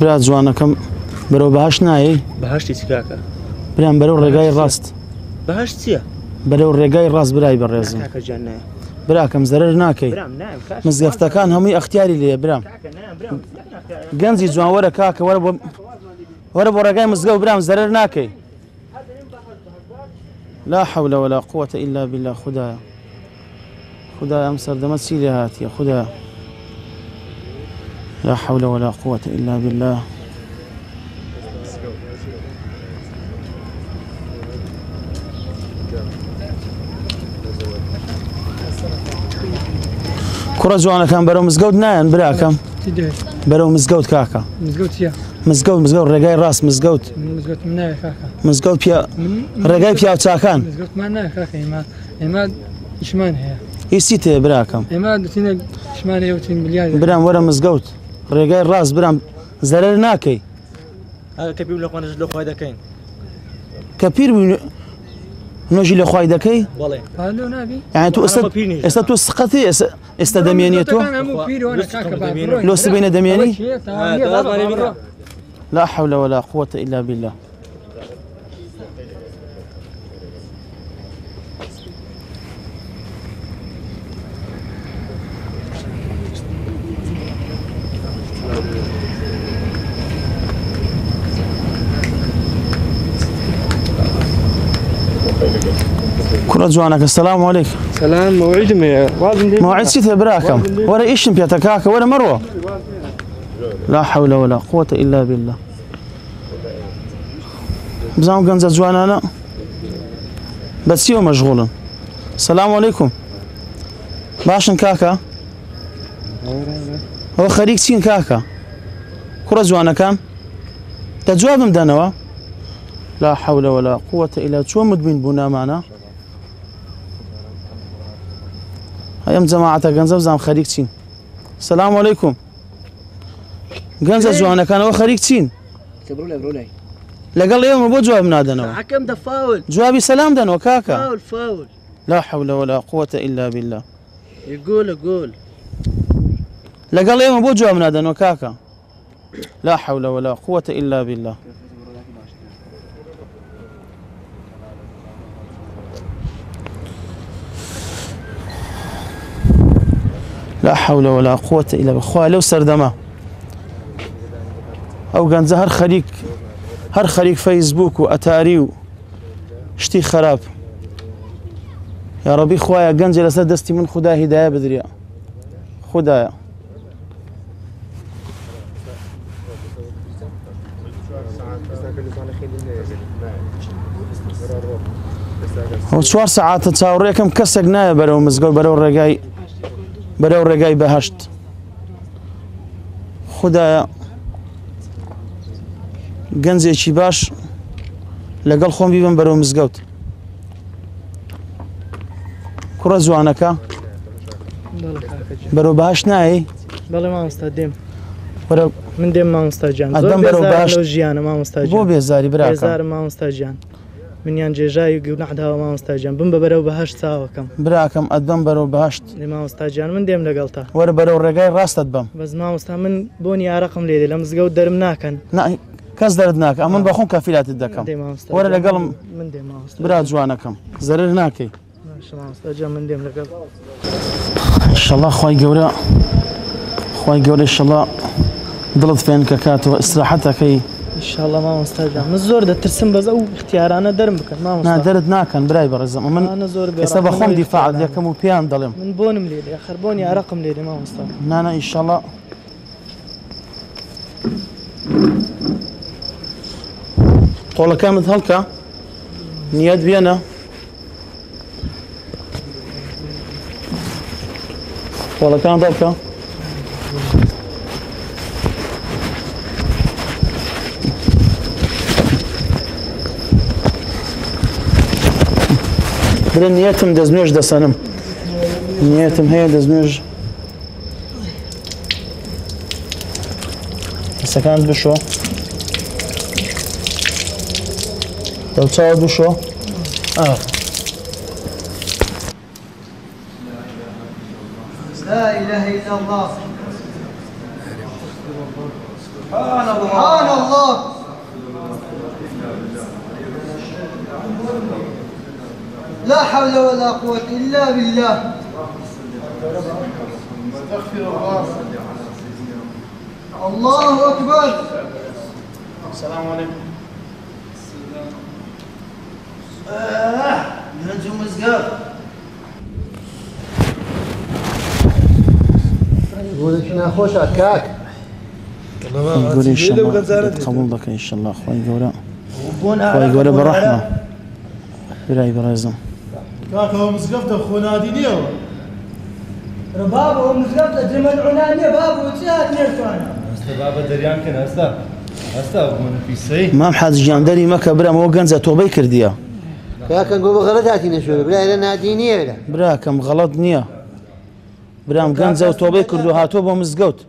برا جوانەکەم بەرەو بەهەش نایەی؟ بەهەشتی چ کاکە؟ برام بەرەو ڕێگای ڕاست. بەهەشت چییە؟ بەرەو ڕێگای ڕاست برای بەڕێزم. کاکەجان نایە. براکەم زەرەر ناکەی. مزگەفتەکان هەمووی ئەختیاری لێیە برام. گەنجی جوان وەرە کاکە وەرە بۆ ڕێگای مزگەوت برام زەرەر ناکەی. لا حول ولا قوة إلا بالله. خدایا خدایا ئەم سەردەمە چی لێ هاتیە خدایا. لا حول ولا قوة إلا بالله. کوڕە جوانەکان بەرەو مزگەوت نایەن براکەم. بەرەو مزگەوت کاکە. مزگەوت چییە؟ مزگەوت ڕێگای ڕاست مزگەوت. مزگەوت نایە کاکە. مزگەوت ڕێگای پیاوچاکان. مزگەوتمان نایە کاکە ئێمە ئیشمان هەیە. هیچی تێ براکەم. ئێمە دەچینە ئیشمان هەیە وچین بلیاردێ. برام وەرە مزگەوت ڕێگای ڕاست برام زەرەر ناکەی. کە پیر لەخوانش لە خوای دەکەین. کە پیر نۆژی لە خوای دەکەی؟ بەڵێ. پالۆ نابی؟ یعنی تۆ ئێستا تۆ سقەتی ئێستا دەمێنیە تۆ؟ لۆ سبەینە دەمێنی؟ لا حول ولا قوة إلا بالله. كرة جوانك السلام عليكم. سلام موعد موعد سيت براكم ولا إيش بيتكاك ولا مروة. لا حول ولا قوة إلا بالله. بزعم كنز جوانا بس يوم مشغول. السلام عليكم. باشن كاكا. هو خريج سين كاكا. كرة جوانا كان. تجواب مدنوا. لا حول ولا قوة إلا شو مدمن بنا معنا. أيام جماعة جنزة زام خريج سين. السلام عليكم. جنزة جوانا كان هو خريج سين. برولي. لقال يوم أبو جواب نادنا. حكم ده فاول. جوابي سلام دنا وكاكا. فاول. لا حول ولا قوة إلا بالله. يقول. لقال يوم أبو جواب نادنا وكاكا. لا حول ولا قوة إلا بالله. لا حول ولا قوة إلا بالله. لو سردما أو كان هر خريق فيسبوك وأتاري شتي خراب. يا ربي خوايا جنج لسه دستي من خدا هداية بدريا خدايا. هو 4 ساعات تصور كم كسقناه برو مزقول برو رجاي بهشت. خدايا گەنجێکی باش لەگەڵ خۆم بیبم بەرەو مزگەوت. کوڕە جوانەکە بەرەو باش نایەی؟ بەڵێ مامۆستا دێم. وەرە من دێم مامۆستا جان. ئەدەم بەرەو باش ژیانە مامۆستا جان. بۆ بێزاری براکەم. بێزارم مامۆستا جان. منیان جێژاوی گوناح داوە مامۆستا جان. بم بە بەرەو بەهەشت چاوەکەم. براکەم ئەدەم بەرەو بەهەشت. مامۆستا جان من دێم لەگەڵتا. وەرە بەرەو ڕێگای ڕاستت بەم. بەس مامۆستا من بۆنی یارەقم لێ دێ لە مزگەوت دەرم ناکەن. کەس دەرد ناکە ئەمن بەخۆم کەفیلاتت دەکەم. وەرە لەگەڵم من دێم مامۆستا. برا جوانەکەم زەرر ناکەی. مامۆستا جان من دێم لەگەڵ. ئینشەڵڵا خوای گەورە ئینشەڵڵا دڵت فێن کە کاتەوە ئیستراحەتەکەی. ئینشەڵڵا مامۆستا جان من زۆر دەترسم بەس ئەو اختیارانە دەرم بکەن مامۆستا. نا دەرت ناکەن برای بەڕێزم من ئێستا بەخۆم دیفاعت دەکەم و پێیان دەڵێم. من بۆنم لێ دێ ئەخەر بۆنی یارەقم لێ دێ مامۆستا. نانە ئینشەڵڵا قۆڵەکانت هەڵکە نیەت بێنە. قۆڵەکان دەبکە. برە نیەتم دەستنوێژ دەسەنم. نیەتم هەیە دەستنوێژ دەستەکانت بشۆ. دەوچاوت بشۆ. لا إله إلا الله. سبحان الله. لا حول ولا قوة إلا بالله. استغفر الله. الله أكبر. السلام عليكم. نجم مزقار. يقول لك ناخوش كاك. يقول إن شاء الله قبول لك إن شاء الله أخوي قولا. أخوي قولا بالرحمة. براي برازم. كاك هو مسقفته أخونا دينيو. رباب هو مسقفته جمال عنانية بابو وجهات نيرتوانا. بابا دريان كان هستا من في سي. ما محد جاندري ما كبر ما وجنزة توبي كرديا. كاك نقول غلطاتي نشوف بلا لنا دينية لا. برا كم غلط نية. برام جنزة وتوبي كردو هاتو بمزقوت.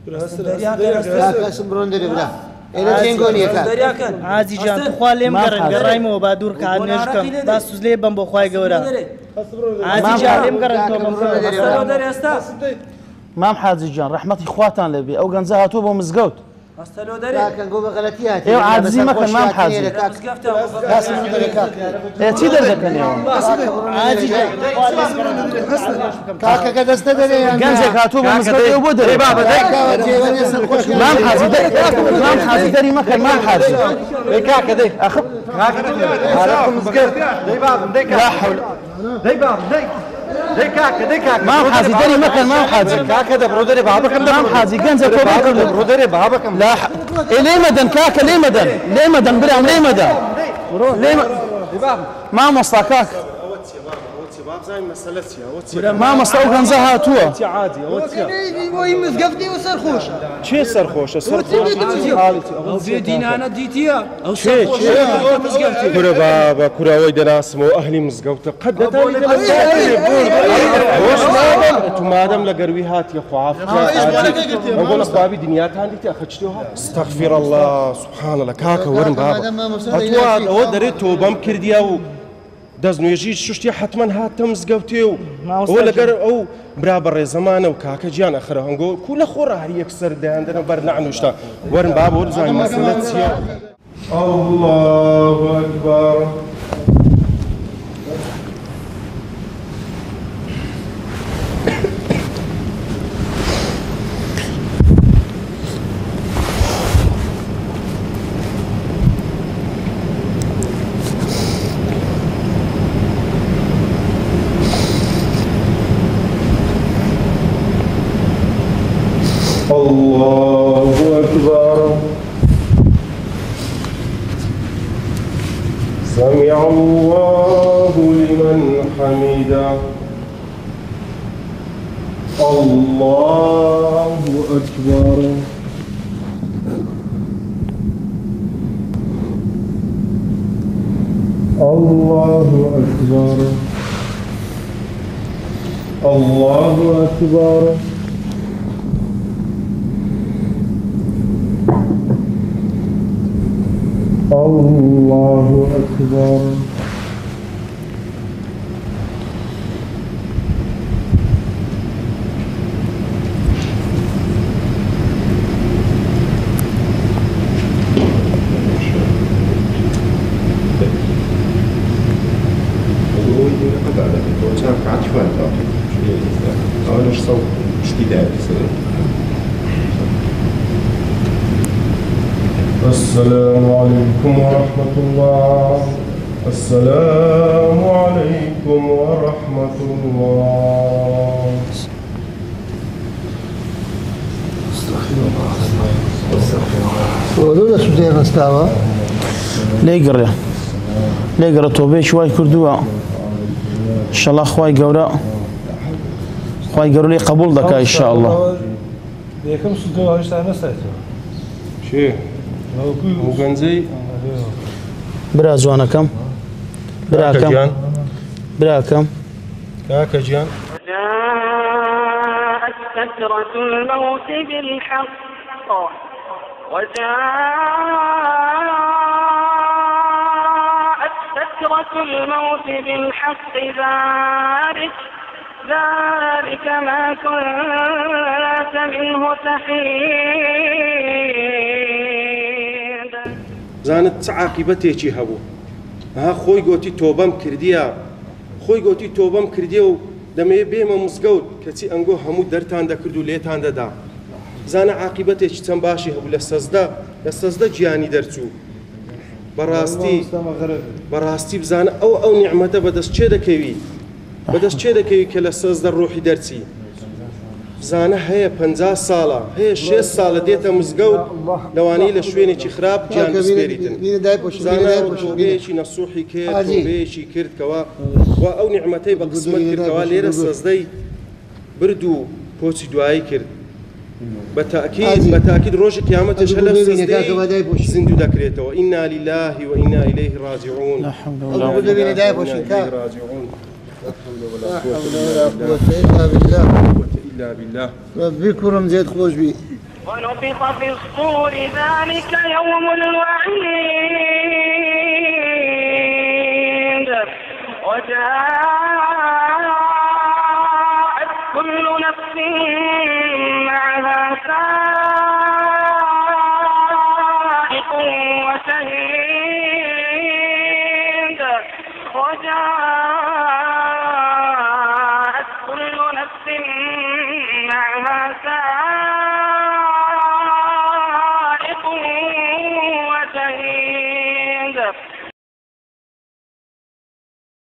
كاك اسم برندري بلا. إلى تينقوني كاك. عازي جان تخوال ليم قرن مو بادور كان نشكم بس سوزلي بمبو خواي قورا عازي جان ليم قرن تو بمبو ما محد جان رحمتي اخواتان لبي او جنزة هاتو بمزقوت. كاك نقول غلطياتي. ايوه عازي ما كان ما محد. اسم برندري كاك. ايه تيدر ذاك اليوم. عازي جان كاك قد استدري. جنزة هاتو بمزقوت وبدر. بابا ما محد ما محد دري ما كان ما محد. كاك ده اخب. هذا مسقف. دي باب دي كاك. لا حول. دي باب دي كاك. ما محد دري ما كان ما محد. كاك هذا برودري بابا كم ما محد جنزة توبي كردو. برودري بابا كم. لا ليه مدن كاك ليه مدن برام ليه مدن ما مصا كاك ما مصا وكنزة هاتوه عادي وي مسقفتي وسرخوش. شي سرخوشه او في دينانا ديتيا او كرة بابا كرة ويدا ناسمو أهلي مزقوطة قد مادام لقروي هات يا خواف أقول لك بابي دنيات عندي تأخذتوها استغفر الله سبحان الله كاكا ورن بابا أتواد أو دريت توبام كرديا و دزنو يجي شفتي حتما هات مزقوطي ولا قر أو برابر زمانه وكاكا جيان آخره نقول كل خورة هي يكسر ده عندنا برنع نوشتا ورن بابا ورزاي مسألة الله أكبر. الله أكبر. سمع الله لمن حمده. الله أكبر. الله أكبر. الله أكبر. الله أكبر. السلام عليكم ورحمة الله. السلام عليكم ورحمة الله. ولولا سوزي غستاوا. ليقرا توبي شوي كردوا. إن شاء الله خواي قورا لي قبول لك إن شاء الله. كم سنتو هاي اشتغل نسيته. شيء. مو جنزي. برا زوانا كم؟ برا كم؟ برا كم؟ كاكا جيان. وجاءت سكرة الموت بالحق ذلك ما كنت منه تحيد. زانت عاقبتێکی هەبوو ها خۆی گوتی تۆبەم کردیە خۆی گوتی تۆبەم کردیە و دەمەوێت بێمە مزگەوت کەچی ئەنگۆ هەموو دەرتان دەکرد و لێتان دەدا زانە عاقبەتێکی چەند باشی هەبوو لە سەزدە گیانی دەرچوو بەڕاستی بزانە ئەو نیعمەتە بەدەست چێ دەکەوی کە لە سەزدە ڕۆحی دەرچی بزانە هەیە 50 ساڵە هەیە 6 ساڵە دێتە مزگەوت لەوانەی لە شوێنێکی خراپ گیان بسپێریتن تۆبەیەکی نەسوحی کرد تۆبەیەکی کرد کەوا وا ئەو نیعمەتەی بە قسمت کردەوە لێرە سەزدەی برد و پۆچی دوایی کرد بەتاکید ڕۆژی قیامەتش هە لەو سەزدەی زیندوو دەکرێتەوە ئینا لیلاه و ئینا ئیلەیه ڕاجعون لا حول ولا قوة إلا بالله ربي كرم زيد خوش بي. ونفخ في الصور ذلك يوم الوعيد وجاءت كل نفس معها سائق وشهيد وجاءت كل نفس معها سائق